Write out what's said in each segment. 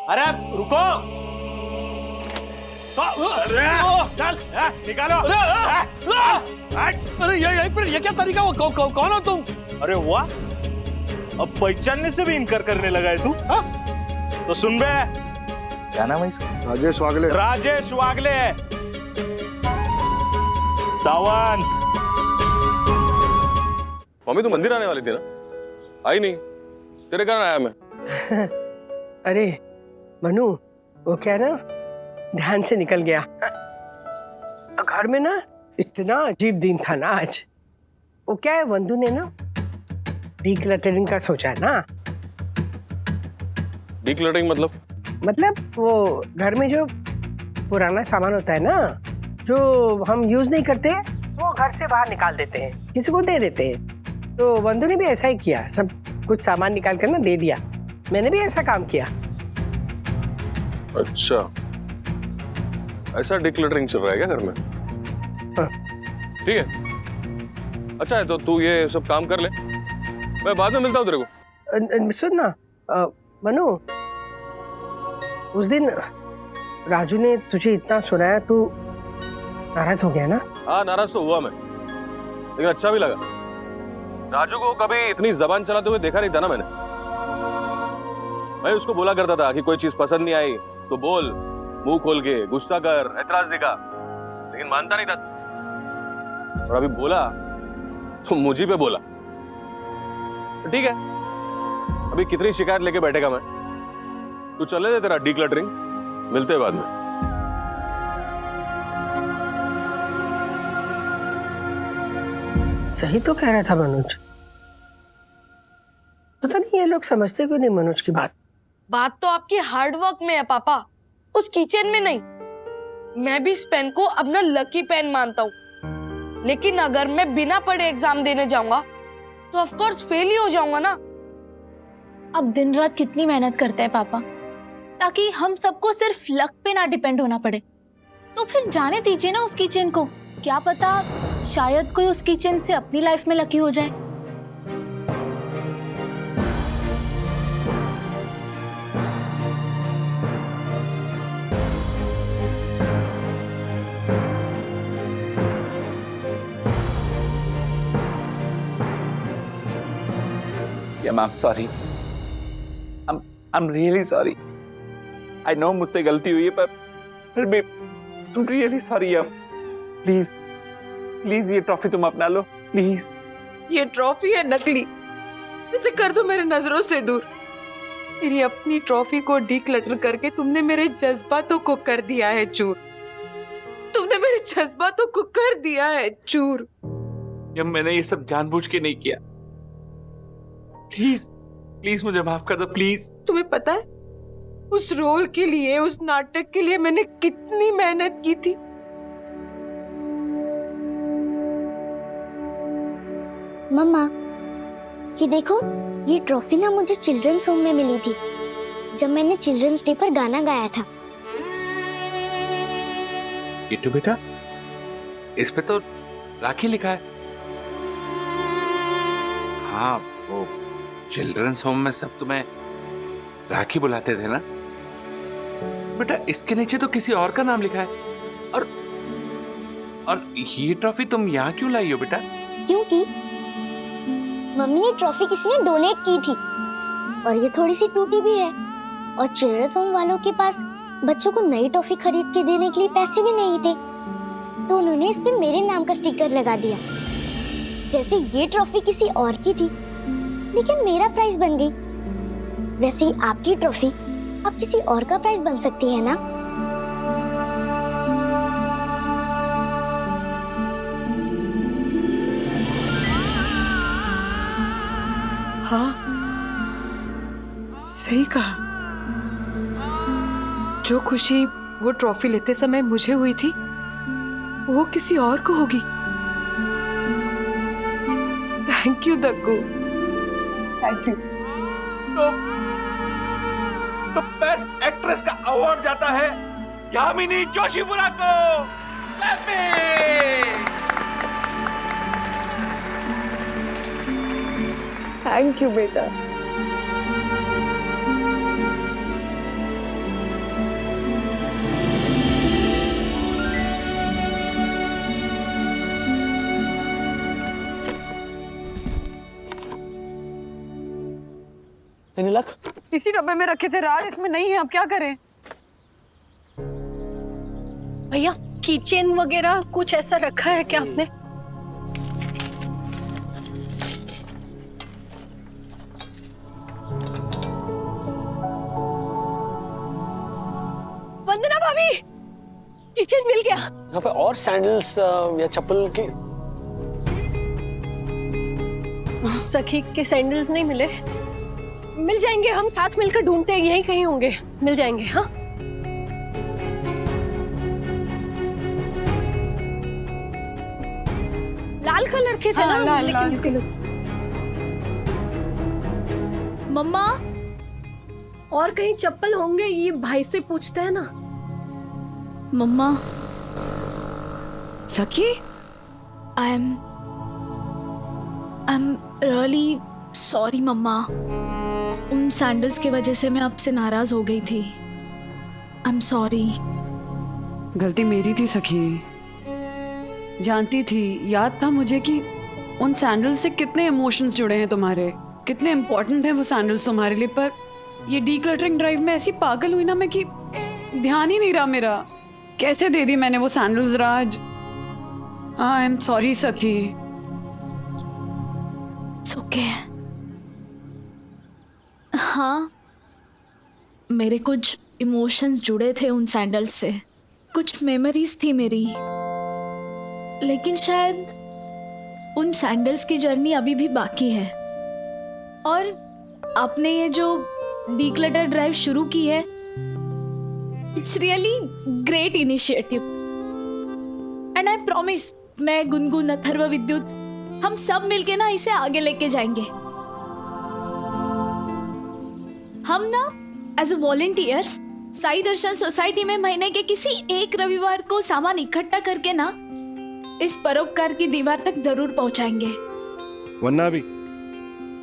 अरे रुको, चल निकालो। अरे ये क्या तरीका हुआ? कौन हो तुम? अरे वाह, अब पहचानने से भी इनकार करने लगा है तू? हाँ? तो सुन बे, क्या नाम है इसका? राजेश वागले। राजेश वागले, सावंत। मम्मी तू मंदिर आने वाली थी ना, आई नहीं, तेरे कारण आया मैं। अरे मनु, वो क्या ना ध्यान से निकल गया। घर में ना इतना अजीब दिन था ना आज। वो क्या है, वंदु ने ना डीक्लटरिंग का सोचा है ना। डीक्लटरिंग मतलब वो घर में जो पुराना सामान होता है ना, जो हम यूज नहीं करते, वो घर से बाहर निकाल देते हैं, किसी को दे देते हैं। तो वंदु ने भी ऐसा ही किया, सब कुछ सामान निकाल कर ना दे दिया। मैंने भी ऐसा काम किया। अच्छा, ऐसा डिक्लटरिंग चल रहा है क्या घर में? हाँ। ठीक है, अच्छा है तो तू ये सब काम कर ले, मैं बाद में मिलता हूँ तेरे को। सुन ना मनु, उस दिन राजू ने तुझे इतना सुनाया, तू नाराज हो गया ना? हाँ नाराज तो हुआ मैं, लेकिन अच्छा भी लगा। राजू को कभी इतनी जबान चलाते हुए देखा नहीं था ना मैंने। मैं उसको बोला करता था कि कोई चीज पसंद नहीं आई तो बोल, मुंह खोल के गुस्सा कर, ऐतराज दिखा, लेकिन मानता नहीं था। और अभी बोला तो मुझे पे बोला। तो ठीक है, अभी कितनी शिकायत लेके बैठेगा मैं। तू चले दे तेरा डीक्लटरिंग, मिलते हैं बाद में। सही तो कह रहा था मनोज। पता नहीं ये लोग समझते क्यों नहीं मनोज की बात। बात तो आपकी हार्ड वर्क में है पापा, उस किचन में नहीं। मैं भी इस पेन को अपना लकी पेन मानता हूँ, लेकिन अगर मैं बिना पढ़े एग्जाम देने जाऊंगा तो ऑफ कोर्स फेल ही हो जाऊंगा ना। अब दिन रात कितनी मेहनत करते हैं पापा, ताकि हम सबको सिर्फ लक पे ना डिपेंड होना पड़े। तो फिर जाने दीजिए ना उस किचन को, क्या पता शायद कोई उस किचन से अपनी लाइफ में लकी हो जाए। Ma'am sorry, I'm really sorry. I know मुझसे गलती हुई है, पर फिर भी I'm really sorry यार। प्लीज ये ट्रॉफी तुम अपना लो प्लीज। ये ट्रॉफी है नकली, इसे कर दो मेरे नजरों से दूर। मेरी अपनी ट्रॉफी को डीक्लटर करके तुमने मेरे जज्बातों को कर दिया है चूर। तुमने मेरे जज्बातों को कर दिया है चूर। यार मैंने ये सब जानबूझ के नहीं किया, प्लीज प्लीज मुझे माफ कर दो प्लीज। तुम्हें पता है उस रोल के लिए, उस नाटक के लिए मैंने कितनी मेहनत की थी। मम्मा ये देखो, ये ट्रॉफी ना मुझे चिल्ड्रंस होम में मिली थी जब मैंने चिल्ड्रंस डे पर गाना गाया था। किट्टू बेटा, इस पे तो राखी लिखा है। हाँ, वो चिल्ड्रंस होम में सब तुम्हें राखी बुलाते थे ना बेटा। इसके नीचे तो किसी और का नाम लिखा है। और ये ट्रॉफी तुम यहाँ क्यों लाई हो बेटा? क्योंकि मम्मी ये ट्रॉफी किसी ने डोनेट की थी और ये थोड़ी सी टूटी भी है, और चिल्ड्रंस होम वालों के पास बच्चों को नई ट्रॉफी खरीद के देने के लिए पैसे भी नहीं थे, तो उन्होंने इस पे मेरे नाम का स्टिकर लगा दिया, जैसे ये ट्रॉफी किसी और की थी लेकिन मेरा प्राइज बन गई। वैसे ही आपकी ट्रॉफी अब किसी और का प्राइज बन सकती है ना। हाँ सही कहा, जो खुशी वो ट्रॉफी लेते समय मुझे हुई थी वो किसी और को होगी। Thank you Daggu, thank you. तो बेस्ट एक्ट्रेस का अवार्ड जाता है यामिनी जोशीपुरा को। थैंक यू बेटा। Any luck? इसी डब्बे में रखे थे राज, इसमें नहीं है, अब क्या करें? भैया किचन वगैरह कुछ ऐसा रखा है क्या आपने? वंदना भाभी, किचन मिल गया। यहाँ पे और सैंडल्स या चप्पल के? सखी के सैंडल्स नहीं मिले। मिल जाएंगे, हम साथ मिलकर ढूंढते हैं, यहीं कहीं होंगे, मिल जाएंगे। हाँ लाल कलर के थे हाँ, ना? लाल, लेकिन लाल। मम्मा और कहीं चप्पल होंगे, ये भाई से पूछते हैं ना। मम्मा, सखी, आई एम रियली सॉरी मम्मा। उन सैंडल्स की वजह से मैं आपसे नाराज हो गई थी। आई एम सॉरी। गलती मेरी थी सखी। जानती थी, याद था मुझे कि उन सैंडल्स से कितने इमोशंस जुड़े हैं तुम्हारे, कितने इम्पोर्टेंट हैं वो सैंडल्स तुम्हारे लिए। पर ये डीक्लटरिंग ड्राइव में ऐसी पागल हुई ना मैं कि ध्यान ही नहीं रहा मेरा। कैसे दे दी मैंने वो sandals Raj. I am sorry Sakhi. It's okay. हाँ, मेरे कुछ इमोशंस जुड़े थे उन सैंडल्स से, कुछ मेमोरीज थी मेरी। लेकिन शायद उन सैंडल्स की जर्नी अभी भी बाकी है। और आपने ये जो डीक्लटर ड्राइव शुरू की है, it's really great initiative. And I promise, मैं, गुनगुन, अथर्व, विद्युत, हम सब मिलके ना इसे आगे लेके जाएंगे। हम ना as a volunteers Sai Darshan society में महीने के किसी एक रविवार को सामान इकट्ठा करके ना इस परोपकार की दीवार तक जरूर पहुंचाएंगे। वरना भी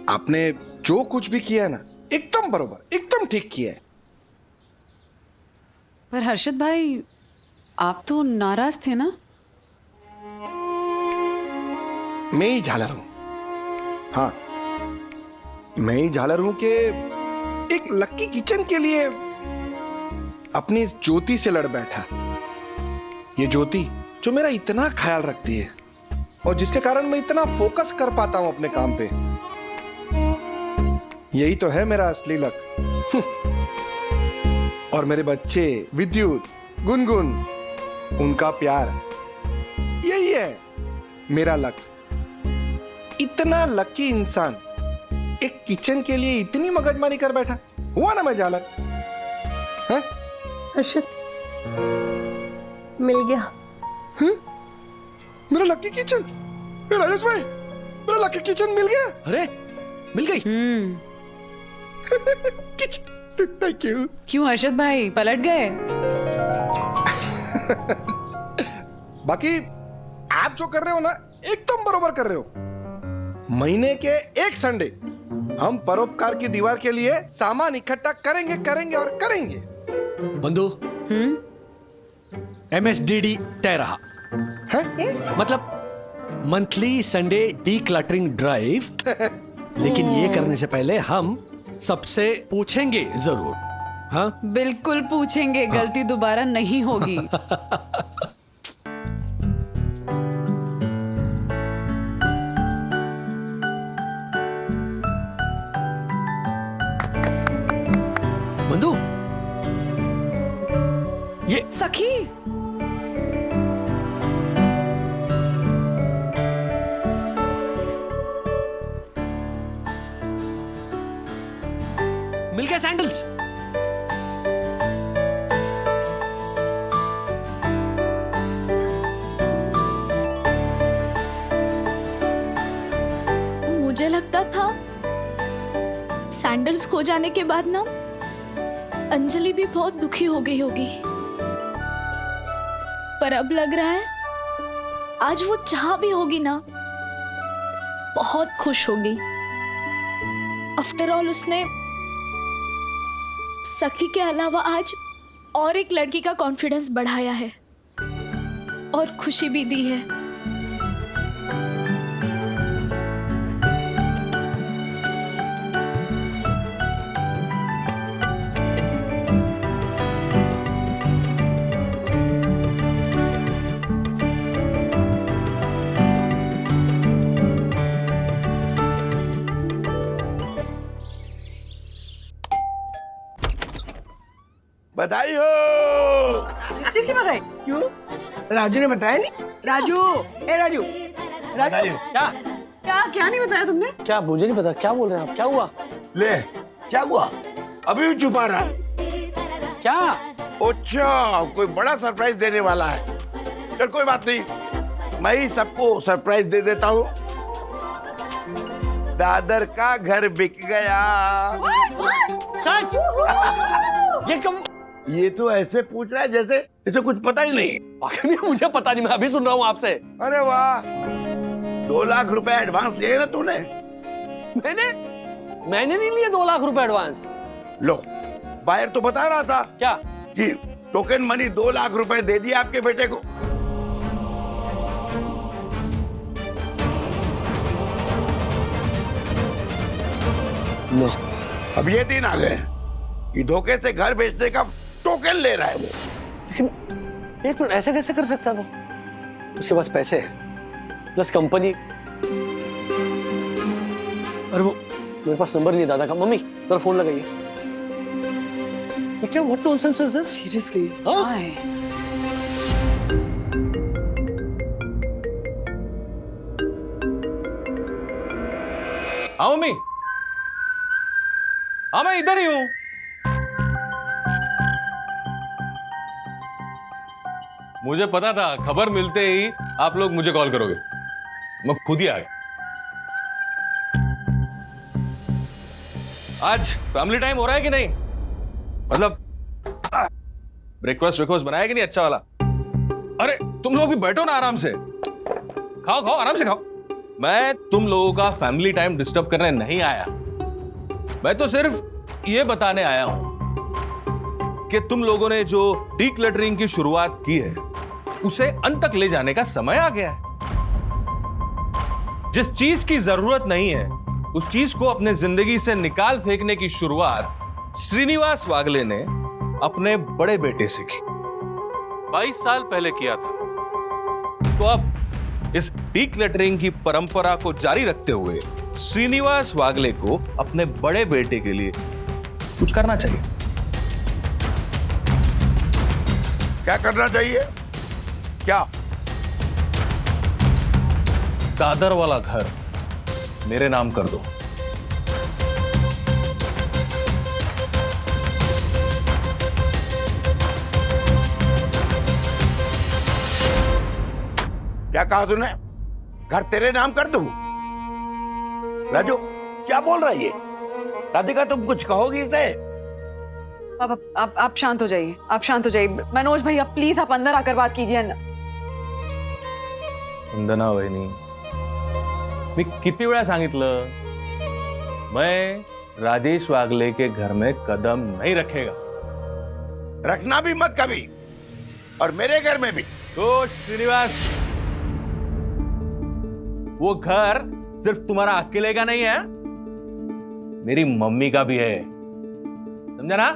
आपने जो कुछ भी किया है ना, एकदम बरोबर, एकदम ठीक किया है। पर हर्षद भाई, आप तो नाराज थे ना? मैं ही झालर हूं। हाँ, मैं ही झालर हूं कि एक लक्की किचन के लिए अपनी इस ज्योति से लड़ बैठा। ये ज्योति जो मेरा इतना ख्याल रखती है और जिसके कारण मैं इतना फोकस कर पाता हूं अपने काम पे, यही तो है मेरा असली लक। और मेरे बच्चे विद्युत, गुनगुन, उनका प्यार, यही है मेरा लक। इतना लकी इंसान एक किचन के लिए इतनी मगजमारी कर बैठा, हुआ ना मैं झालर? हैं? हर्षद, मिल गया। मेरा लकी किचन, राजेश भाई, मेरा लकी किचन मिल गया। अरे मिल गई? Kitchen, thank you. क्यों हर्षद भाई, पलट गए? बाकी आप जो कर रहे हो ना, एकदम बरोबर कर रहे हो। महीने के एक संडे हम परोपकार की दीवार के लिए सामान इकट्ठा करेंगे करेंगे और करेंगे। बंधु, MSDD तय रहा हैं? मतलब मंथली संडे डीक्लटरिंग ड्राइव। लेकिन ये करने से पहले हम सबसे पूछेंगे जरूर। हाँ, बिल्कुल पूछेंगे, गलती दोबारा नहीं होगी। बंधु, ये सखी, मिल गया सैंडल्स। मुझे लगता था सैंडल्स खो जाने के बाद ना अंजलि भी बहुत दुखी हो गई होगी, पर अब लग रहा है आज वो जहां भी होगी ना बहुत खुश होगी। आफ्टर ऑल उसने सखी के अलावा आज और एक लड़की का कॉन्फिडेंस बढ़ाया है और खुशी भी दी है। बधाई हो। किस चीज की बधाई? क्यों? राजू ने बताया नहीं? राजू, ए राजू, बधाई हो। क्या क्या नहीं बताया तुमने? क्या मुझे नहीं पता, क्या बोल रहे हैं आप? क्या हुआ? ले, क्या हुआ? अभी भी छुपा रहा है? क्या? अच्छा, कोई बड़ा सरप्राइज देने वाला है। चल कोई बात नहीं, मैं ही सबको सरप्राइज दे देता हूँ। दादर का घर बिक गया। सच? ये कब? ये तो ऐसे पूछ रहा है जैसे इसे कुछ पता ही नहीं। आखिर में मुझे पता नहीं, मैं अभी सुन रहा हूँ आपसे। अरे वाह, 2 लाख रुपए एडवांस लिए ना तूने? मैंने नहीं लिए 2 लाख रुपए एडवांस। लो, बाहर तो बता रहा था क्या? कि टोकन मनी 2 लाख रुपए दे दिया आपके बेटे को। अब ये दिन आ गए कि धोखे से घर बेचने का टोकन ले रहा है वो। लेकिन एक मिनट, ऐसे कैसे कर सकता है वो? उसके पास पैसे है, प्लस कंपनी। अरे वो मेरे पास नंबर नहीं दादा का। मम्मी जरा फोन लगाइए। ये क्या, what nonsense is this? Seriously? हाँ मम्मी, हाँ मैं इधर ही हूं। मुझे पता था खबर मिलते ही आप लोग मुझे कॉल करोगे, मैं खुद ही आ गया। आज फैमिली टाइम हो रहा है कि नहीं? मतलब ब्रेकफास्ट बनाया कि नहीं अच्छा वाला? अरे तुम लोग भी बैठो ना आराम से, खाओ खाओ आराम से खाओ। मैं तुम लोगों का फैमिली टाइम डिस्टर्ब करने नहीं आया, मैं तो सिर्फ ये बताने आया हूं कि तुम लोगों ने जो डीक्लटरिंग की शुरुआत की है उसे अंत तक ले जाने का समय आ गया है। जिस चीज की जरूरत नहीं है उस चीज को अपने जिंदगी से निकाल फेंकने की शुरुआत श्रीनिवास वागले ने अपने बड़े बेटे से की, 22 साल पहले किया था। तो अब इस डीक्लटरिंग की परंपरा को जारी रखते हुए श्रीनिवास वागले को अपने बड़े बेटे के लिए कुछ करना चाहिए। क्या करना चाहिए? क्या? दादर वाला घर मेरे नाम कर दो। क्या कहा तूने? घर तेरे नाम कर दूं? राजू क्या बोल रहा है ये? राधिका तुम कुछ कहोगी इसे? आप शांत हो जाइए, आप शांत हो जाइए। मनोज भैया प्लीज आप अंदर आकर बात कीजिए ना। वंदना वहिनी, मी किती वेळा सांगितलं, मैं राजेश वागले के घर में कदम नहीं रखेगा। रखना भी मत कभी, और मेरे घर में भी। तो श्रीनिवास, वो घर सिर्फ तुम्हारा अकेले का नहीं है, मेरी मम्मी का भी है, समझा ना?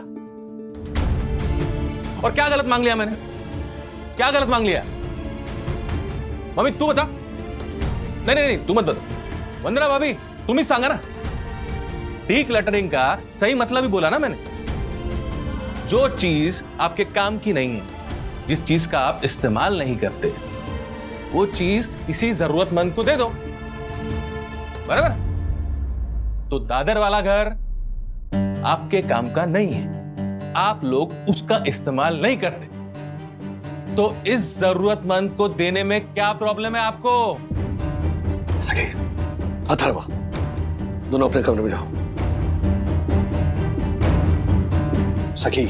और क्या गलत मांग लिया मैंने? क्या गलत मांग लिया? मम्मी तू बता। नहीं नहीं नहीं, तू मत बता। वंदना भाभी तुम ही सांगा ना। डीक्लटरिंग का सही मतलब ही बोला ना मैंने। जो चीज आपके काम की नहीं है, जिस चीज का आप इस्तेमाल नहीं करते, वो चीज किसी जरूरतमंद को दे दो, बराबर? तो दादर वाला घर आपके काम का नहीं है, आप लोग उसका इस्तेमाल नहीं करते, तो इस जरूरतमंद को देने में क्या प्रॉब्लम है आपको? सके अथर्व, दोनों अपने कमरे में जाओ। सखी,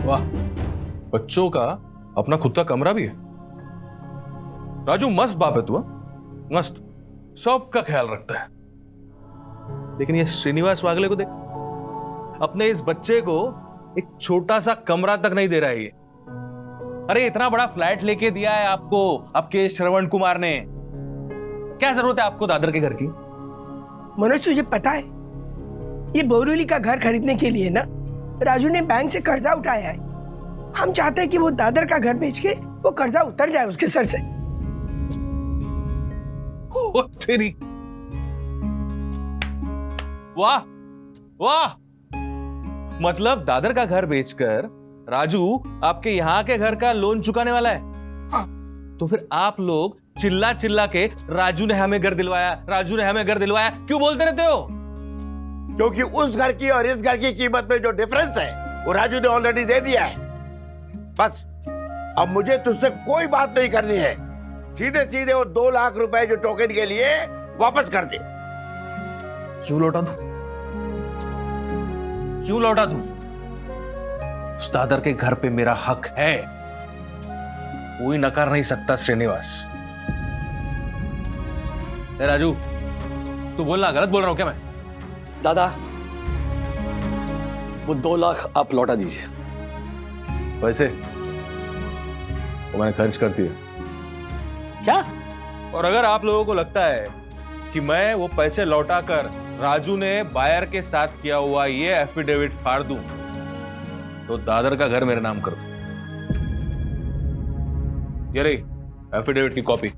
वाह, बच्चों का अपना खुद का कमरा भी है। राजू मस्त बाप है तू, मस्त, सबका ख्याल रखता है। लेकिन ये श्रीनिवास वागले को देख, अपने इस बच्चे को एक छोटा सा कमरा तक नहीं दे रहा है ये। अरे इतना बड़ा फ्लैट लेके दिया है आपको आपके श्रवण कुमार ने, क्या जरूरत है आपको दादर के घर की? मनोज तुझे पता है, ये बोरीवली का घर खरीदने के लिए ना राजू ने बैंक से कर्जा उठाया है। हम चाहते हैं कि वो दादर का घर बेच के वो कर्जा उतर जाए उसके सर से। ओ तेरी, वाह वाह, मतलब दादर का घर बेचकर राजू आपके यहाँ के घर का लोन चुकाने वाला है? तो फिर आप लोग चिल्ला चिल्ला के राजू ने हमें घर दिलवाया, राजू ने हमें घर दिलवाया क्यों बोलते रहते हो? क्योंकि उस घर की और इस घर की कीमत में जो डिफरेंस है वो राजू ने ऑलरेडी दे दिया है। बस अब मुझे तुझसे कोई बात नहीं करनी है। सीधे सीधे वो 2 लाख रुपए जो टोकन के लिए वापस कर दे। क्यों लौटा दूं? क्यों लौटा दूं? उस दादर के घर पे मेरा हक है, कोई नकार नहीं सकता श्रीनिवास। ए राजू, तू बोलना, गलत बोल रहा हूं क्या मैं? दादा, वो 2 लाख आप लौटा दीजिए। पैसे वो मैंने खर्च कर दिए। क्या? और अगर आप लोगों को लगता है कि मैं वो पैसे लौटाकर राजू ने बायर के साथ किया हुआ ये एफिडेविट फाड़ दूं, तो दादर का घर मेरे नाम कर दो। ये रही एफिडेविट की कॉपी।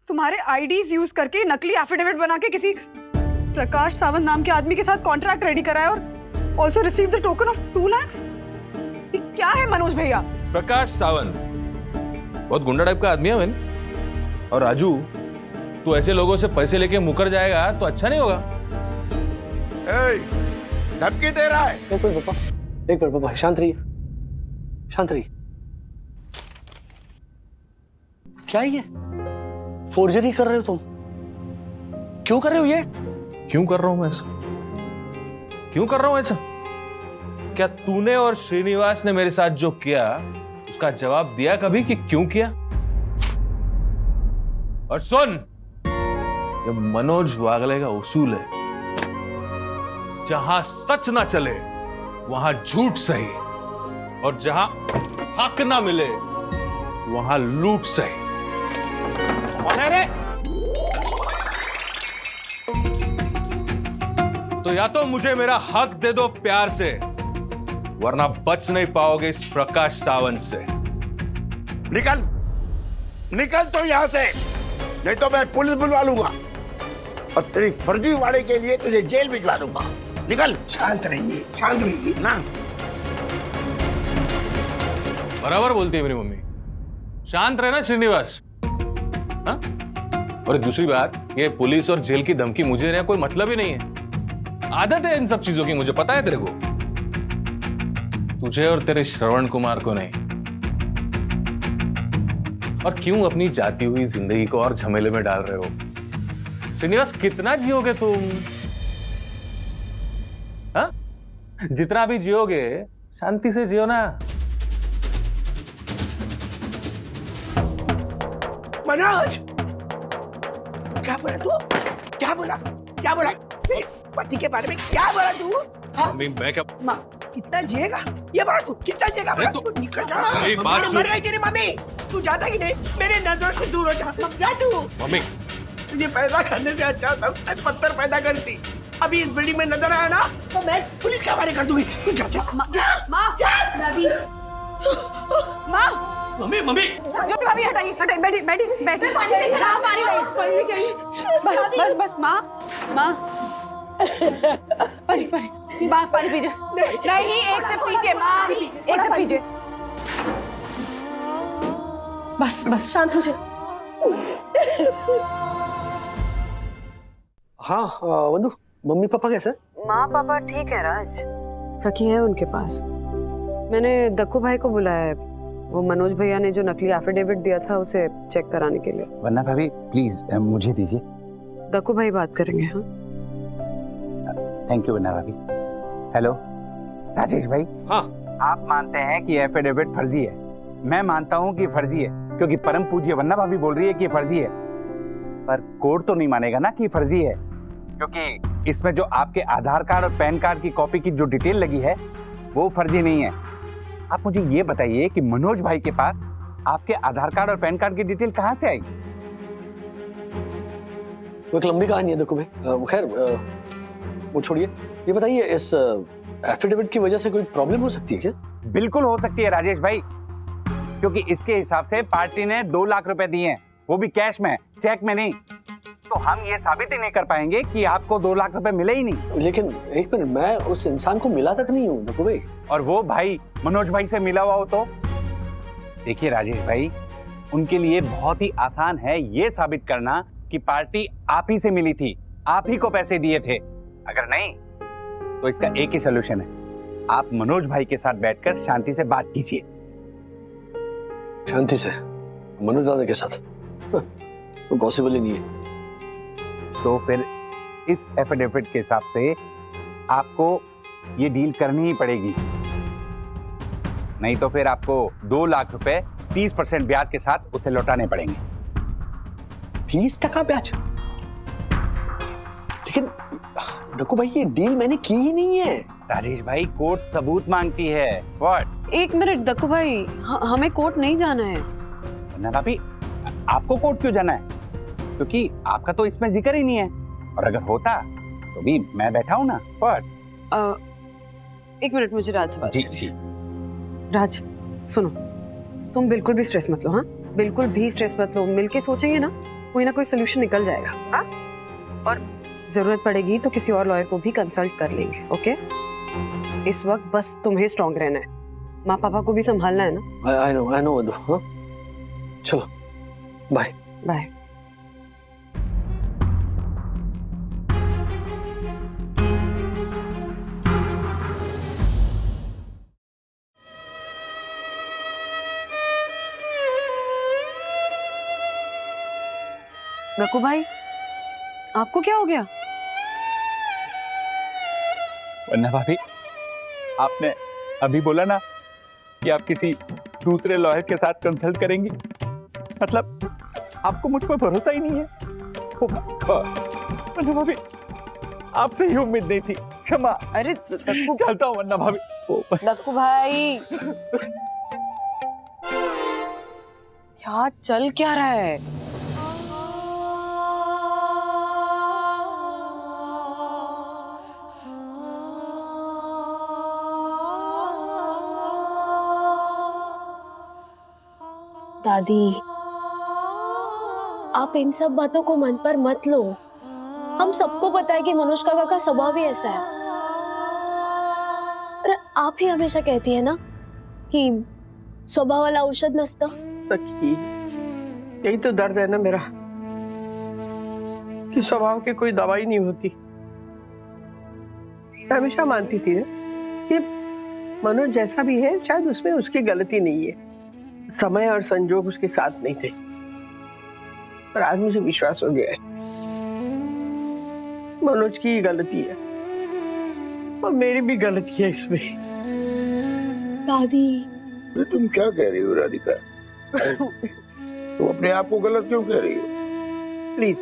तुम्हारे आईडीज यूज करके नकली एफिडेविट बना के किसी प्रकाश सावंत नाम के आदमी के साथ कॉन्ट्रैक्ट रेडी कराया और also receive the token of 2 lakhs। ये क्या है मनोज भैया? प्रकाश सावंत बहुत गुंडा टाइप का आदमी है मैंने। और राजू, तू ऐसे लोगों से पैसे लेके मुकर जाएगा तो अच्छा नहीं होगा। धमकी दे रहा है? एक मिनट पापा, एक मिनट पापा, शांत रहिए, शांत रहिए। क्या ये फोर्जरी कर रहे हो तुम? क्यों कर रहे हो ये? क्यों कर रहा हूं मैं ऐसा? क्यों कर रहा हूं ऐसा? क्या तूने और श्रीनिवास ने मेरे साथ जो किया उसका जवाब दिया कभी कि क्यों किया? और सुन, ये मनोज वागले का उसूल है, जहां सच ना चले वहां झूठ सही, और जहां हक ना मिले वहां लूट सही। तो या तो मुझे मेरा हक दे दो प्यार से, वरना बच नहीं पाओगे इस प्रकाश सावंत से। निकल, निकल तो यहां से, नहीं तो मैं पुलिस बुलवा लूंगा और तेरी फर्जीवाड़े के लिए तुझे जेल भिजवा दूंगा। निकल। शांत रहिए, शांत रहिए ना। बराबर बोलती है मेरी मम्मी, शांत रहना श्रीनिवास। हाँ? और दूसरी बात, ये पुलिस और जेल की धमकी मुझे देने का कोई मतलब ही नहीं है। आदत है इन सब चीजों की, मुझे पता है तेरे को, तुझे और तेरे श्रवण कुमार को नहीं। और क्यों अपनी जाती हुई जिंदगी को और झमेले में डाल रहे हो? श्रीनिवास, कितना जियोगे तुम? हाँ? जितना भी जियोगे शांति से जियो ना। मनोज, क्या बोला तू? क्या बोला? क्या बोला? पति के बारे में क्या बोला तू? मम्मी, मैं क्या? माँ, कितना जिएगा? ये बोला तू, कितना जिएगा? तू निकल जा। मर गई तेरी मम्मी। तू जाता ही नहीं, मेरे नजरों से दूर हो जा। जा तू। मम्मी, तुझे पैदा करने से अच्छा था पत्थर पैदा करती। अभी इस बिल्डिंग में नजर आया ना तो मैं पुलिस के हवाले कर दूंगी। तू जा जा। माँ, माँ, मम्मी, मम्मी, ज्योति भाभी हटाइए, हटाइए, बैठी, बैठी, बैठी। पानी लेके आई। बस, बस, बस, माँ, माँ, पानी, पानी, माँ, पानी पीजिए। नहीं, एक से पीजिए, माँ, एक से पीजिए। बस, बस, शांत हो जाओ। हाँ वंदु, मम्मी पापा कैसे? माँ पापा ठीक है राज, सखी है उनके पास। मैंने दक्कू भाई को बुलाया है, वो मनोज भैया ने जो नकली एफिडेविट दिया था उसे चेक कराने के लिए। वरना भाभी प्लीज मुझे दीजिए। दक्कू भाई बात करेंगे। हाँ, थैंक यू वरना भाभी। हेलो राजेश भाई। हाँ, आप मानते हैं कि एफिडेविट फर्जी है, मैं मानता हूँ कि फर्जी है, क्योंकि परम पूज्य वन्ना भाभी बोल रही है कि फर्जी है। पर कोर्ट तो नहीं मानेगा ना कि फर्जी है, क्योंकि इसमें जो आपके आधार कार्ड और पैन कार्ड की कॉपी की जो डिटेल लगी है वो फर्जी नहीं है। आप मुझे ये बताइए कि मनोज भाई के पास आपके आधार कार्ड और पैन कार्ड की डिटेल कहाँ से आई? वो एक लंबी कहानी है देखो भाई। खैर वो छोड़िए, ये बताइए इस एफिडेविट की वजह से कोई प्रॉब्लम हो सकती है क्या? बिल्कुल हो सकती है राजेश भाई, क्योंकि इसके हिसाब से पार्टी ने 2 लाख रुपए दिए हैं, वो भी कैश में, चेक में नहीं। तो हम ये साबित ही नहीं कर पाएंगे कि आपको 2 लाख रुपए मिले ही नहीं। लेकिन एक मिनट, मैं उस इंसान को मिला तक नहीं हूँ नक्कू भाई। और वो भाई मनोज भाई से मिला हुआ हो तो? देखिए राजेश भाई, उनके लिए बहुत ही आसान है ये साबित करना कि पार्टी आप ही से मिली थी, आप ही को पैसे दिए थे। अगर नहीं तो इसका एक ही सोल्यूशन है, आप मनोज भाई के साथ बैठकर शांति से बात कीजिए। शांति से? मनोज दादा के साथ? वो पॉसिबल ही नहीं है। तो फिर इस एफिडेविट के हिसाब से आपको ये डील करनी ही पड़ेगी, नहीं तो फिर आपको 2 लाख रुपए 30% ब्याज के साथ उसे लौटाने पड़ेंगे। 30% ब्याज? लेकिन देखो भाई, ये डील मैंने की ही नहीं है। राजेश भाई, कोर्ट सबूत मांगती है। व्हाट? एक मिनट दक्कू भाई, हमें कोर्ट नहीं जाना है। ना भाभी, आपको कोर्ट क्यों जाना है? क्योंकि आपका तो इसमें जिक्र ही नहीं है, और अगर होता तो भी मैं बैठा हूं ना। व्हाट? एक मिनट, मुझे राज से बात जी करनी जी। है। राज सुनो, तुम बिल्कुल भी स्ट्रेस मत लो। हाँ, बिल्कुल भी स्ट्रेस मत लो, मिलके सोचेंगे ना कोई सोल्यूशन निकल जाएगा। हाँ, और जरूरत पड़ेगी तो किसी और लॉयर को भी कंसल्ट कर लेंगे। ओके, इस वक्त बस तुम्हें स्ट्रांग रहना है, माँ पापा को भी संभालना है ना। आई नो मधु। हाँ चलो, बाय बाय। रघु भाई, आपको क्या हो गया? वन्ना भाभी, आपने अभी बोला ना कि आप किसी दूसरे लॉयर के साथ कंसल्ट करेंगी, मतलब आपको मुझ पर भरोसा ही नहीं है। वन्ना भाभी, आपसे ही उम्मीद नहीं थी, क्षमा। अरे दक्कू, चलता हूँ वन्ना भाभी। दक्कू भाई, क्या चल क्या रहा है? दादी, आप इन सब बातों को मन पर मत लो। हम सबको पता है कि मनोज काका का स्वभाव ही ऐसा है। पर आप ही हमेशा कहती है ना कि स्वभाव वाला औषध नसता। सखी, यही तो दर्द है ना मेरा, कि स्वभाव की कोई दवाई नहीं होती। मैं हमेशा मानती थी ना कि मनोज जैसा भी है, शायद उसमें उसकी गलती नहीं है, समय और संजोग उसके साथ नहीं थे। पर आज मुझे विश्वास हो गया है मनोज की ही गलती है, और मेरी भी गलती है इसमें। दादी, तुम क्या कह रही हो राधिका? तुम अपने आप को गलत क्यों कह रही हो? प्लीज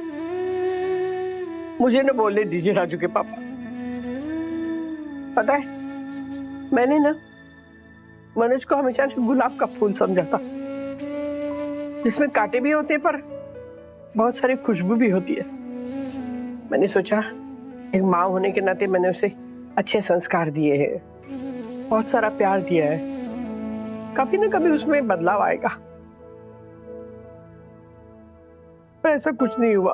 मुझे न बोलने दीजिए राजू के पापा। पता है, मैंने ना मनोज को हमेशा गुलाब का फूल समझा था, जिसमें कांटे भी होते पर बहुत सारी खुशबू भी होती है। मैंने सोचा एक माँ होने के नाते मैंने उसे अच्छे संस्कार दिए हैं, बहुत सारा प्यार दिया है, कभी ना कभी उसमें बदलाव आएगा। पर ऐसा कुछ नहीं हुआ,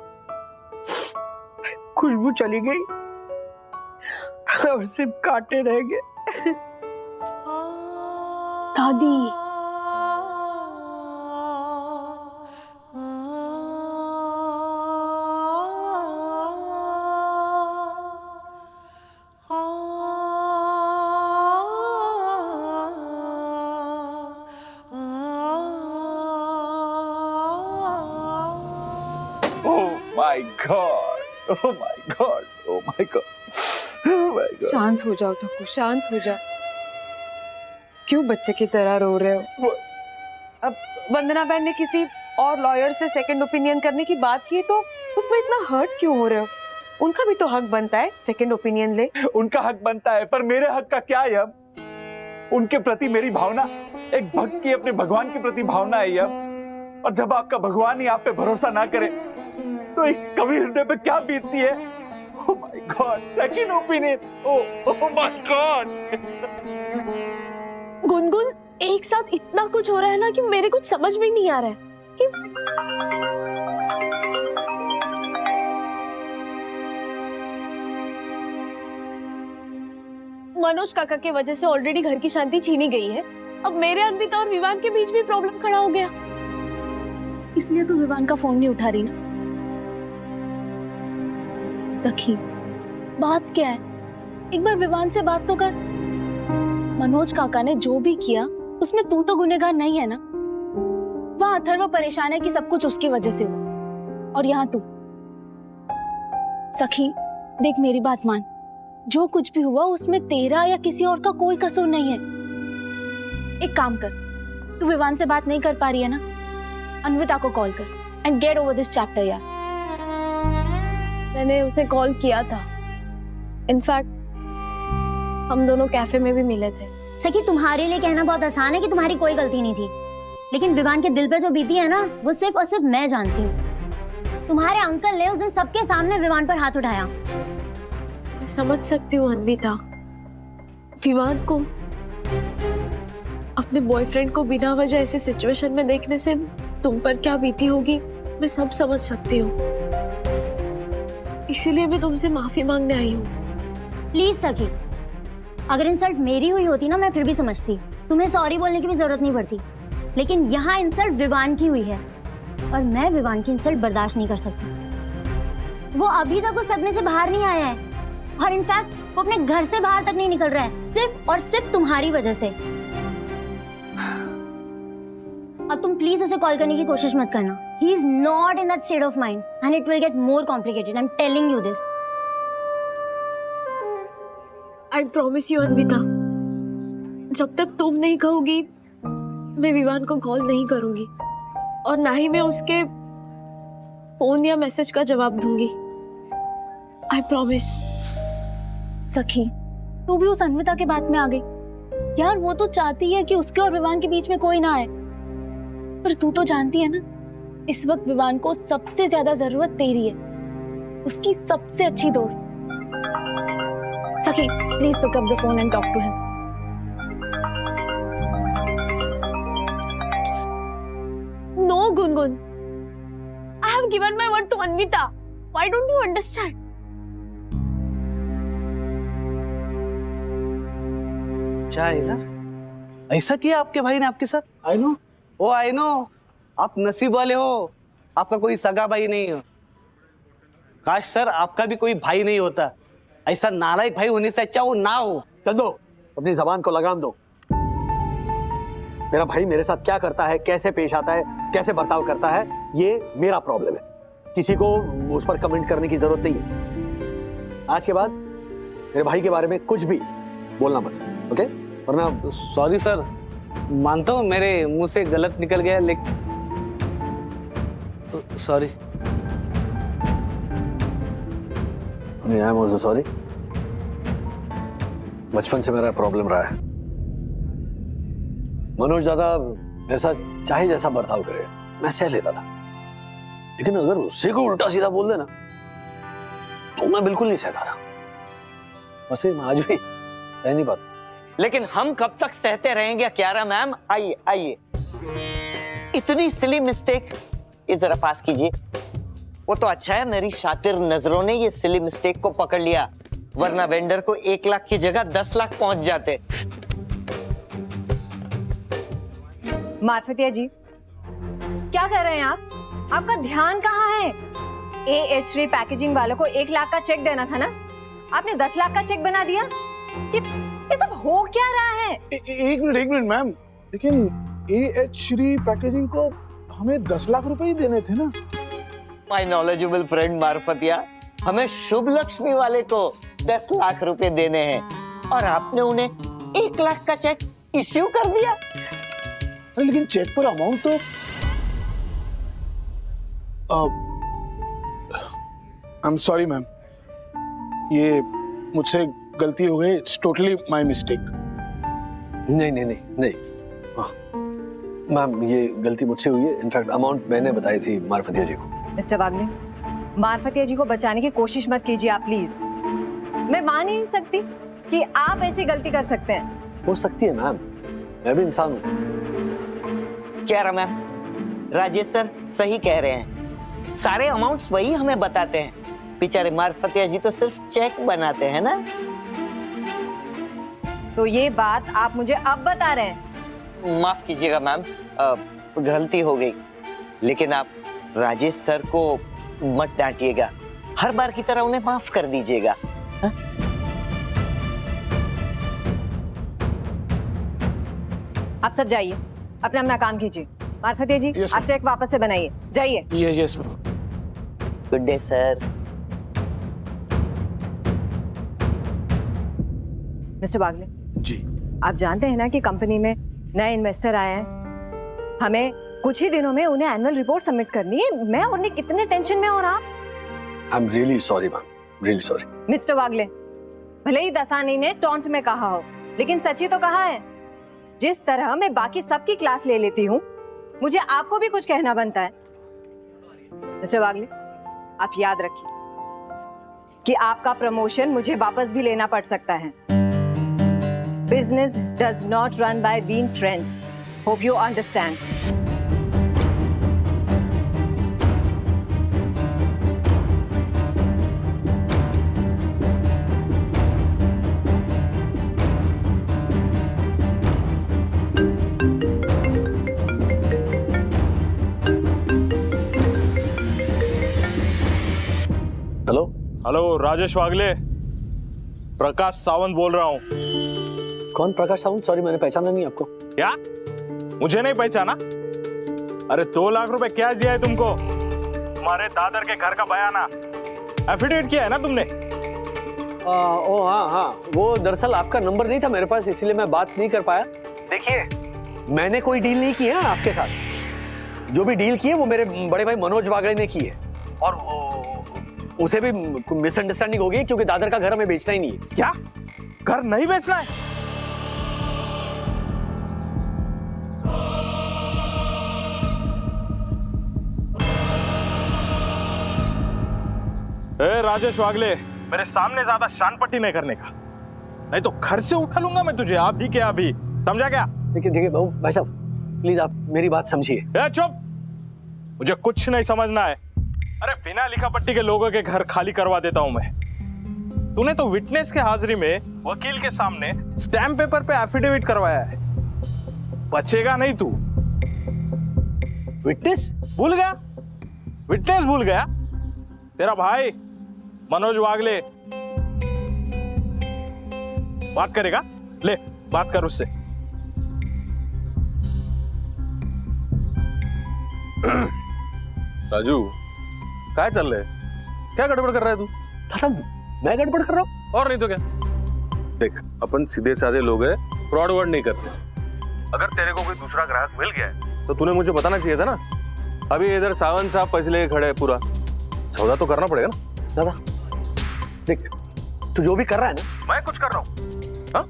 खुशबू चली गई और सिर्फ कांटे रह गए। दादी, My God, oh my God, oh my God, oh my God. शांत हो जाओ दक्कू, शांत हो जाओ। क्यों बच्चे की तरह रो रहे हो? अब वंदना बहन ने किसी और लॉयर से सेकंड ओपिनियन करने की बात की, तो उसमें इतना हर्ट क्यों हो रहे हो? उनका भी तो हक बनता है सेकंड ओपिनियन ले। उनका हक बनता है, पर मेरे हक का क्या है? अब उनके प्रति मेरी भावना एक भक्त की अपने भगवान के प्रति भावना है अब, और जब आपका भगवान ही आप पे भरोसा ना करे तो इस कवि हृदय पे क्या बीतती है? Oh my God, second opinion, oh my God. एक साथ इतना कुछ हो रहा है ना कि मेरे कुछ समझ में ही नहीं आ रहा है कि मनोज काका के वजह से ऑलरेडी घर की शांति छीनी गई है। अब मेरे अन्विता और विवान के बीच भी प्रॉब्लम खड़ा हो गया। इसलिए तू विवान का फोन नहीं उठा रही ना। सखी, बात क्या है? एक बार विवान से बात तो कर। मनोज काका ने जो भी किया उसमें तू तो गुनहगार नहीं है ना। वहां अथर्व परेशान है कि सब कुछ उसकी वजह से हुआ, और यहाँ तू। सखी देख, मेरी बात मान, जो कुछ भी हुआ उसमें तेरा या किसी और का कोई कसूर नहीं है। एक काम कर, तू विवान से बात नहीं कर पा रही है ना, अन्विता को कॉल कर and get over this chapter यार। मैंने उसे कॉल किया था। इनफैक्ट हम दोनों कैफे में भी मिले थे। सखी, तुम्हारे लिए कहना बहुत आसान है कि तुम्हारी कोई गलती नहीं थी, लेकिन विवान के दिल पे जो बीती है ना, वो सिर्फ और सिर्फ मैं जानती हूँ। तुम्हारे अंकल ने उस दिन सबके सामने विवान पर हाथ उठाया। मैं समझ सकती हूँ अन्विता, विवान को अपने बॉयफ्रेंड को बिना वजह ऐसे सिचुएशन में देखने से तुम पर क्या बीती होगी, मैं सब समझ सकती हूँ। इसीलिए मैं तुमसे माफी मांगने आई हूँ। प्लीज सखी, अगर इंसल्ट मेरी हुई होती ना, मैं फिर भी समझती, तुम्हें सॉरी बोलने की भी जरूरत नहीं पड़ती। लेकिन यहाँ इंसल्ट विवान की हुई है और मैं विवान की इंसल्ट बर्दाश्त नहीं कर सकती। वो अभी तक उस सदमे से बाहर नहीं आया है, और इनफैक्ट वो अपने घर से बाहर तक नहीं निकल रहा है, सिर्फ और सिर्फ तुम्हारी वजह से। अब तुम प्लीज उसे कॉल करने की कोशिश मत करना। He is not in that state of mind and it will get more complicated. I'm telling you this. I promise you Anvita, जब तक तुम नहीं कहोगी मैं विवान को कॉल नहीं करूंगी, और ना ही मैं उसके फोन या मैसेज का जवाब दूंगी। I promise। सखी, तू भी उस अन्विता के बात में आ गई यार। वो तो चाहती है कि उसके और विवान के बीच में कोई ना आए, पर तू तो जानती है ना, इस वक्त विवान को सबसे ज्यादा जरूरत तेरी है, उसकी सबसे अच्छी दोस्त। Sakhi, please pick up the phone and talk to him. No Gungun, I have given my word to Anvita. Why don't you understand? क्या ऐसा किया आपके भाई ने आपके साथ? I know, O I know, आप नसीब वाले हो, आपका कोई सगा भाई नहीं हो। काश सर आपका भी कोई भाई नहीं होता। ऐसा नालायक भाई होने से अच्छा वो ना हो। चल दो, अपनी जबान को लगाम दो। मेरा भाई मेरे साथ क्या करता है, कैसे पेश आता है, कैसे बर्ताव करता है, ये मेरा प्रॉब्लम है। किसी को उस पर कमेंट करने की जरूरत नहीं है। आज के बाद मेरे भाई के बारे में कुछ भी बोलना मत, ओके? वरना सॉरी सर, मानता हूँ मेरे मुंह से गलत निकल गया, लेकिन sorry. I am also sorry. बचपन से मेरा प्रॉब्लम रहा है। मनोज दादा मेरे साथ चाहे जैसा बर्ताव करे मैं सह लेता था, लेकिन अगर उससे को उल्टा सीधा बोल देना तो मैं बिल्कुल नहीं सहता था। वैसे मैं आज भी सह नहीं पाता। लेकिन हम कब तक सहते रहेंगे क्यारा मैम? आइए आइए, इतनी सिली मिस्टेक इधर पास कीजिए। वो तो अच्छा है मेरी शातिर नजरों ने ये सिली मिस्टेक को पकड़ लिया, वरना वेंडर को 1 लाख की जगह 10 लाख पहुंच जाते। मार्फतिया जी, क्या कर रहे हैं आप? आपका ध्यान कहाँ है? AH3 पैकेजिंग वालों को 1 लाख का चेक देना था ना, आपने 10 लाख का चेक बना दिया। ये सब हो क्या रहा है? एक मिनट मैम, लेकिन AH3 पैकेजिंग को हमें 10 लाख रुपए ही देने थे ना। माय नॉलेजेबल फ्रेंड मार्फतिया, हमें शुभ लक्ष्मी वाले को 10 लाख रुपए देने हैं और आपने उन्हें 1 लाख का चेक इश्यू कर दिया। अरे लेकिन चेक पर अमाउंट तो आई एम सॉरी मैम, ये मुझसे गलती हो गई। It's totally my mistake. नहीं मैम, ये गलती मुझसे हुई है। इनफैक्ट अमाउंट मैंने बताई थी मार्फतिया जी को। मिस्टर वागले, मार्फतिया जी को बचाने की कोशिश मत कीजिए आप प्लीज। मैं मान ही नहीं सकती कि आप ऐसी गलती कर सकते हैं। हो सकती है मैम, मैं भी इंसान हूं। क्या रहा मैम, राजेश सर सही कह रहे हैं, सारे अमाउंट्स वही हमें बताते हैं, बेचारे मार्फतिया जी तो सिर्फ चेक बनाते हैं ना। तो ये बात आप मुझे अब बता रहे हैं? माफ कीजिएगा मैम, गलती हो गई, लेकिन आप राजेश सर को मत डांटिएगा, हर बार की तरह उन्हें माफ कर दीजिएगा। हा? आप सब जाइए, अपना अपना काम कीजिए। मार्फतिया जी, आप चेक वापस से बनाइए, जाइए। Yes good day sir. Mister Bagle ji, आप जानते हैं ना कि कंपनी में नए इन्वेस्टर आए हैं, हमें कुछ ही दिनों में उन्हें एनुअल रिपोर्ट सबमिट करनी है। मैं उन्हें कितने टेंशन में, और आप? I am really sorry ma'am, really sorry. Mister Wagle, भले ही दसानी ने टॉन्ट में कहा हो, लेकिन सच्ची तो कहा है। जिस तरह मैं बाकी सबकी क्लास ले लेती हूँ, मुझे आपको भी कुछ कहना बनता है। मिस्टर वागले, आप याद रखिए कि आपका प्रमोशन मुझे वापस भी लेना पड़ सकता है। Business does not run by being friends. Hope you understand. Hello hello, Rajesh Wagle, Prakash Sawant बोल रहा हूँ। कौन प्रकाश सावंत? सॉरी, मैंने पहचाना नहीं आपको। क्या मुझे नहीं पहचाना? अरे 2 लाख रुपए कैश दिया है तुमको, तुम्हारे दादर के घर का बयाना एफिडेविट किया है ना तुमने? ओ हाँ, वो दरअसल आपका नंबर नहीं था मेरे पास, इसीलिए मैं बात नहीं कर पाया। देखिए, मैंने कोई डील नहीं की है आपके साथ, जो भी डील की है वो मेरे बड़े भाई मनोज वागले ने की है, और उसे भी मिसअंडरस्टैंडिंग हो गई क्योंकि दादर का घर हमें बेचना ही नहीं है। क्या घर नहीं बेचना है? ए राजेश वागले, मेरे सामने ज्यादा शान पट्टी नहीं करने का, नहीं तो घर से उठा लूंगा मैं तुझे, अभी के अभी, समझा क्या? देखिए भाई साहब, प्लीज आप मेरी बात समझिए। चुप, मुझे कुछ नहीं समझना है। अरे बिना लिखा पट्टी के लोगों के घर खाली करवा देता हूं मैं। तूने तो विटनेस के हाजिरी में वकील के सामने स्टैम्प पेपर पे एफिडेविट करवाया है, बचेगा नहीं तू। विटनेस भूल गया? विटनेस भूल गया? तेरा भाई मनोज वागले बात करेगा, ले बात कर उससे। राजू, क्या चल रहा है? क्या गड़बड़ कर रहा है तू? दादा, मैं गड़बड़ कर रहा हूँ? और नहीं तो क्या। देख, अपन सीधे साधे लोग हैं, फ्रॉड वर्ड नहीं करते। अगर तेरे को कोई दूसरा ग्राहक मिल गया है तो तूने मुझे बताना चाहिए था ना। अभी इधर सावंत साहब पैसे लेके खड़े हैं, पूरा सौदा तो करना पड़ेगा ना। दादा देख, तू जो भी कर रहा है ना, मैं कुछ कर रहा हूँ? हाँ?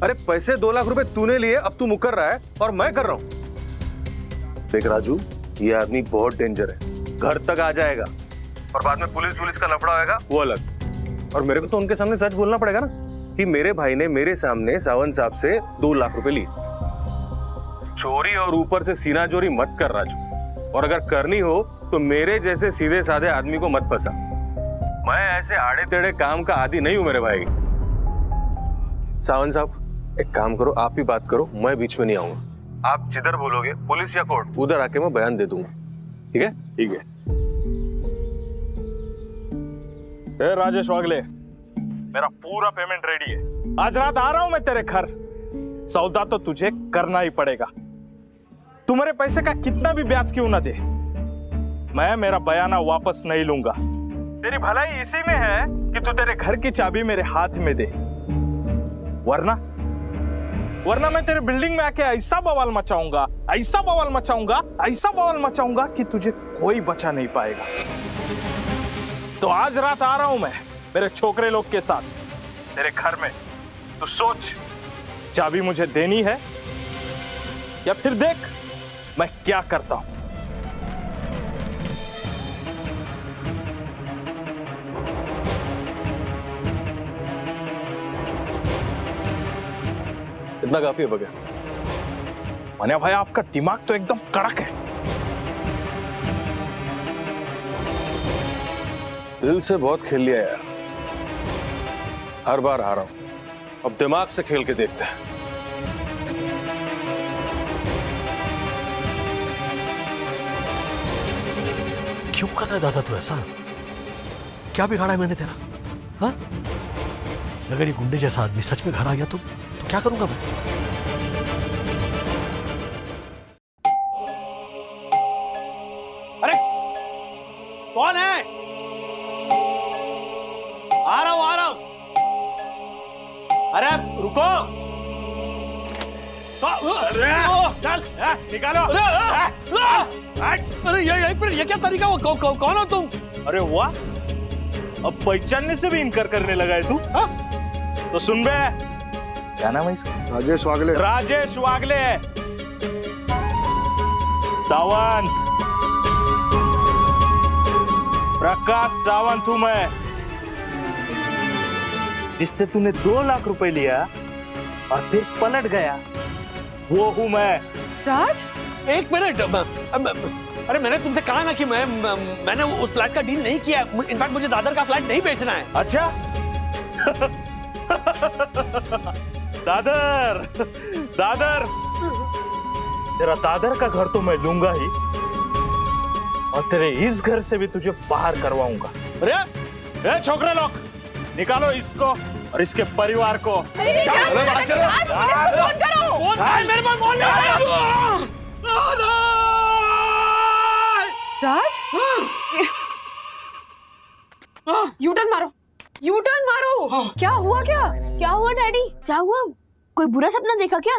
अरे पैसे 2 लाख रुपए तूने लिए, अब तू मुकर रहा है और मैं कर रहा हूँ। देख राजू, ये आदमी बहुत डेंजर है, घर तक आ जाएगा और बाद में पुलिस का लफड़ा होगा, वो अलग। और मेरे को तो उनके सामने सच बोलना पड़ेगा ना कि मेरे भाई ने मेरे सामने सावंत साहब से 2 लाख रुपए लिए। चोरी और ऊपर से सीना चोरी मत कर राजू, और अगर करनी हो तो मेरे जैसे सीधे साधे आदमी को मत फंसा। मैं ऐसे आड़े टेढ़े काम का आदी नहीं हूं मेरे भाई। सावंत साहब, एक काम करो, आप ही बात करो, मैं बीच में नहीं आऊंगा। आप जिधर बोलोगे पुलिस या कोर्ट, उधर आके मैं बयान दे दूंगा। ठीक है? ठीक है। ए राजेश वागले, मेरा पूरा पेमेंट रेडी है, आज रात आ रहा हूं मैं तेरे घर। सौदा तो तुझे करना ही पड़ेगा, तुम्हारे पैसे का कितना भी ब्याज क्यों ना दे, मैं मेरा बयाना वापस नहीं लूंगा। तेरी भलाई इसी में है कि तू तेरे घर की चाबी मेरे हाथ में दे, वरना मैं तेरे बिल्डिंग में आके ऐसा बवाल मचाऊंगा, ऐसा बवाल मचाऊंगा, ऐसा बवाल मचाऊंगा कि तुझे कोई बचा नहीं पाएगा। तो आज रात आ रहा हूं मैं मेरे छोकरे लोग के साथ तेरे घर में। तो सोच, चाबी मुझे देनी है या फिर देख मैं क्या करता हूं। इतना काफी है बगैर। मनिया भाई आपका दिमाग तो एकदम कड़क है। दिल से बहुत खेल लिया यार, हर बार हारा हूं, अब दिमाग से खेल के देखते हैं। क्यों कर रहा है दादा तू ऐसा? क्या बिगाड़ा है मैंने तेरा? हाँ? अगर ये गुंडे जैसा आदमी सच में घर आ गया तो क्या करूंगा मैं? अरे कौन है? आ रहा हूं। अरे रुको। अरे चल निकालो। अरे ये क्या तरीका? कौन हो तुम? अरे वाह, अब पहचानने से भी इनकार करने लगा है तू? हाँ? तो सुन बे, क्या नाम है इसका? राजेश वागले। राजेश वागले, सावंत, प्रकाश सावंत हूं मैं, जिससे तूने 2 लाख रुपए लिया और फिर पलट गया, वो हूं मैं। राज, एक मिनट। अरे मैंने तुमसे कहा ना कि मैंने उस फ्लैट का डील नहीं किया। इनफैक्ट मुझे दादर का फ्लैट नहीं बेचना है। अच्छा दादर तेरा दादर का घर तो मैं लूंगा ही, और तेरे इस घर से भी तुझे बाहर करवाऊंगा। अरे छोकरे लोग, निकालो इसको और इसके परिवार को। राज, यू टर्न मारो, यू टर्न मारो। क्या हुआ? क्या हुआ डैडी? क्या हुआ? कोई बुरा सपना देखा क्या?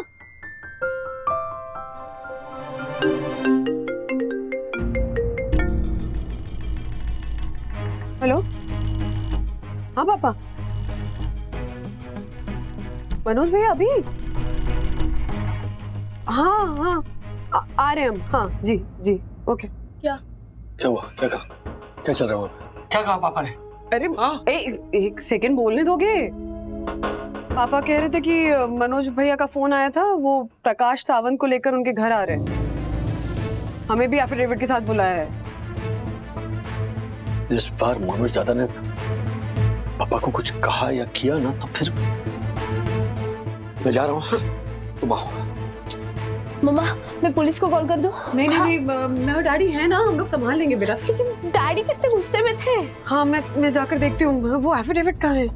हेलो, हाँ पापा। मनोज भैया अभी? हाँ आ रहे हम। हाँ जी ओके। क्या हुआ? क्या कहा? क्या चल रहा है वहाँ पे? क्या कहा पापा ने? अरे एक सेकंड बोलने दोगे? पापा कह रहे थे कि मनोज भैया का फोन आया था, वो प्रकाश सावंत को लेकर उनके घर आ रहे हैं। हमें भी एफिडेविट के साथ बुलाया है। इस बार मनोज दादा ने पापा को कुछ कहा या किया ना तो फिर मैं जा रहा हूँ। तुम आओ। मम्मा, मैं पुलिस को कॉल कर दूं? नहीं, मैं और डैडी है ना, हम लोग संभाल लेंगे बेटा। लेकिन डैडी कितने गुस्से में थे। हाँ, मैं जाकर देखती हूँ वो एफिडेविट कहाँ है।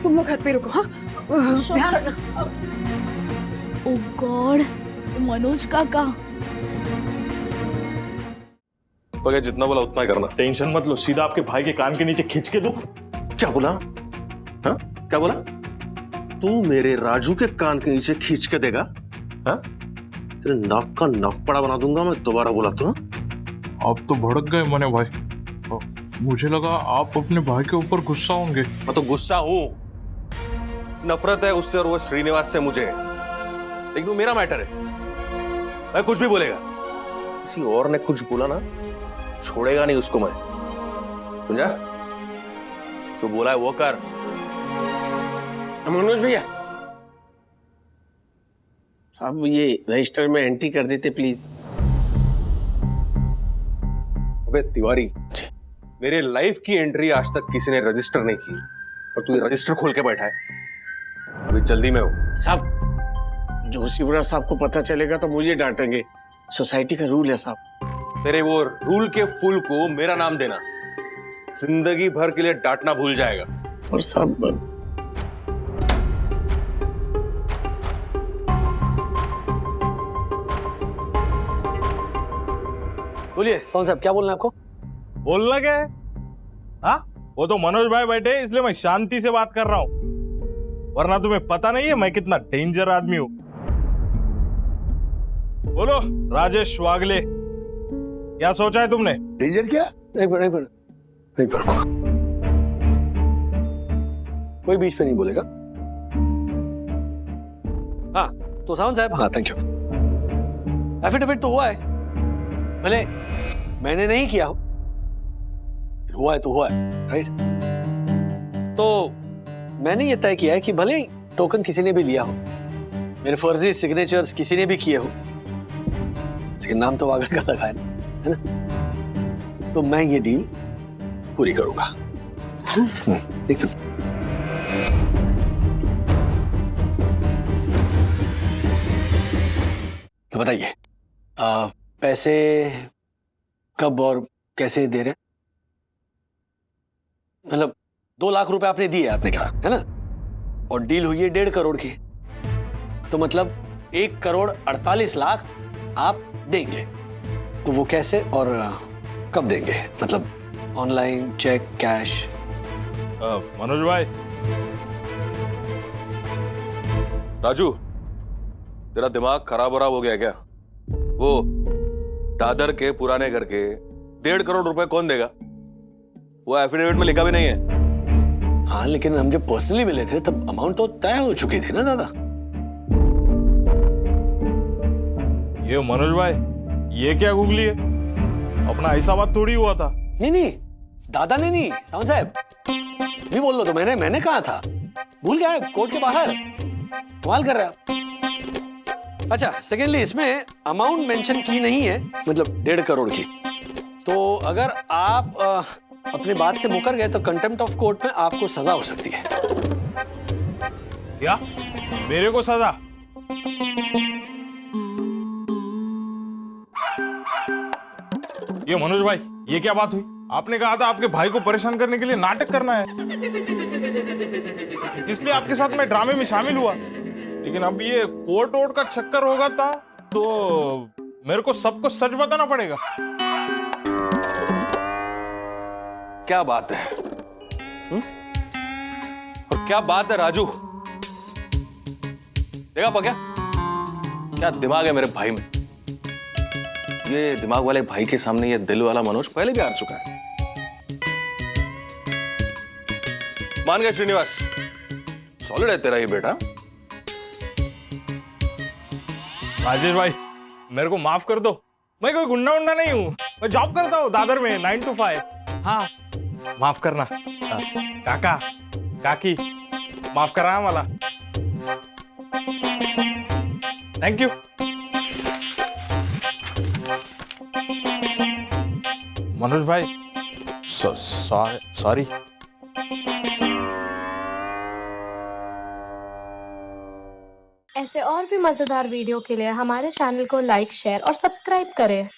तुम लोग घर पे रुको। हाँ, ध्यान रखना। ओह गॉड, मनोज काका। तो जितना बोला उतना ही करना। टेंशन मत लो, सीधा आपके भाई के कान के नीचे खींच के दूं। क्या बोला? हाँ? क्या बोला? तू मेरे राजू के कान के नीचे खींच के देगा? हाँ? तेरे नाक का नाकपड़ा बना दूंगा मैं, दोबारा बोला तो। आप तो भड़क गए मने भाई, मुझे लगा आप अपने भाई के ऊपर गुस्सा होंगे। मैं तो गुस्सा हूं, नफरत है उससे और वो श्रीनिवास से मुझे, लेकिन वो मेरा मैटर है। मैं कुछ भी बोलेगा, किसी और ने कुछ बोला ना छोड़ेगा नहीं उसको मैं, समझा? जो बोला है वो कर। मनोज भैया, साहब ये रजिस्टर में एंट्री कर देते प्लीज। अबे तिवारी, मेरे लाइफ की एंट्री आज तक किसी ने रजिस्टर नहीं की, और तू ये रजिस्टर खोल के बैठा है। अभी जल्दी में हो साहब। जोशीपुरा साहब को पता चलेगा तो मुझे डांटेंगे, सोसाइटी का रूल है साहब। तेरे वो रूल के फुल को मेरा नाम देना जिंदगी भर के लिए डांटना भूल जाएगा। और साहब बोलिए साहब, क्या बोलना है आपको? बोलना क्या है? हाँ, वो तो मनोज भाई बैठे इसलिए मैं शांति से बात कर रहा हूँ, वरना तुम्हें पता नहीं है मैं कितना डेंजर आदमी हूँ। बोलो राजेश वागले, क्या सोचा है तुमने? डेंजर क्या? एक मिनट कोई बीच पे नहीं बोलेगा। हाँ तो सावंत साहब। हाँ थैंक यू। एफिडेविट तो हुआ है, भले मैंने नहीं किया हो, हुआ है तो हुआ है, राइट? तो मैंने ये तय किया है कि भले टोकन किसी ने भी लिया हो, मेरे फर्जी सिग्नेचर्स किसी ने भी किए हो, लेकिन नाम तो वागर का लगा है ना, तो मैं ये डील पूरी करूंगा। ठीक है। तो बताइए, पैसे कब और कैसे दे रहे हैं? मतलब 2 लाख रुपए आपने दिए, आपने कहा है ना, और डील हुई है 1.5 करोड़ की, तो मतलब 1,48,00,000 आप देंगे। तो वो कैसे और कब देंगे? मतलब ऑनलाइन, चेक, कैश? मनोज भाई, राजू, तेरा दिमाग खराब हो गया क्या? वो दादर के पुराने घर के 1.5 करोड़ रुपए कौन देगा? वो एफिडेविट में लिखा भी नहीं है। हाँ, लेकिन हम जब पर्सनली मिले थे तब अमाउंट तो तय हो चुकी थी ना दादा। ये मनोज भाई, ये क्या गुगली है? अपना ऐसा बात थोड़ी हुआ था। नहीं, दादा ने नहीं, सावंत साहब भी बोल लो तो मैंने कहा था, भूल गया है, कोर्ट के बाहर कमाल कर रहे हैं आप। अच्छा, सेकेंडली इसमें अमाउंट मेंशन की नहीं है, मतलब 1.5 करोड़ की। तो अगर आप अपने बात से मुकर गए तो कंटेम्प्ट ऑफ कोर्ट में आपको सजा हो सकती है। क्या? मेरे को सजा? ये मनोज भाई, ये क्या बात हुई? आपने कहा था आपके भाई को परेशान करने के लिए नाटक करना है, इसलिए आपके साथ मैं ड्रामे में शामिल हुआ। लेकिन अब ये कोर्ट वोर्ट का चक्कर होगा था तो मेरे को सबको सच बताना पड़ेगा। क्या बात है? और क्या बात है राजू? देखा पक्या, क्या दिमाग है मेरे भाई में। ये दिमाग वाले भाई के सामने ये दिल वाला मनोज पहले भी हार चुका है। मान गए श्रीनिवास, सॉलिड है तेरा ये बेटा। राजेश भाई, मेरे को माफ कर दो, मैं कोई गुंडा उंडा नहीं हूँ, मैं जॉब करता हूँ दादर में 9 to 5। हाँ, माफ करना। काका काकी, माफ करा मला। Thank you. मनोज भाई, सॉरी। ऐसे और भी मजेदार वीडियो के लिए हमारे चैनल को लाइक, शेयर और सब्सक्राइब करें।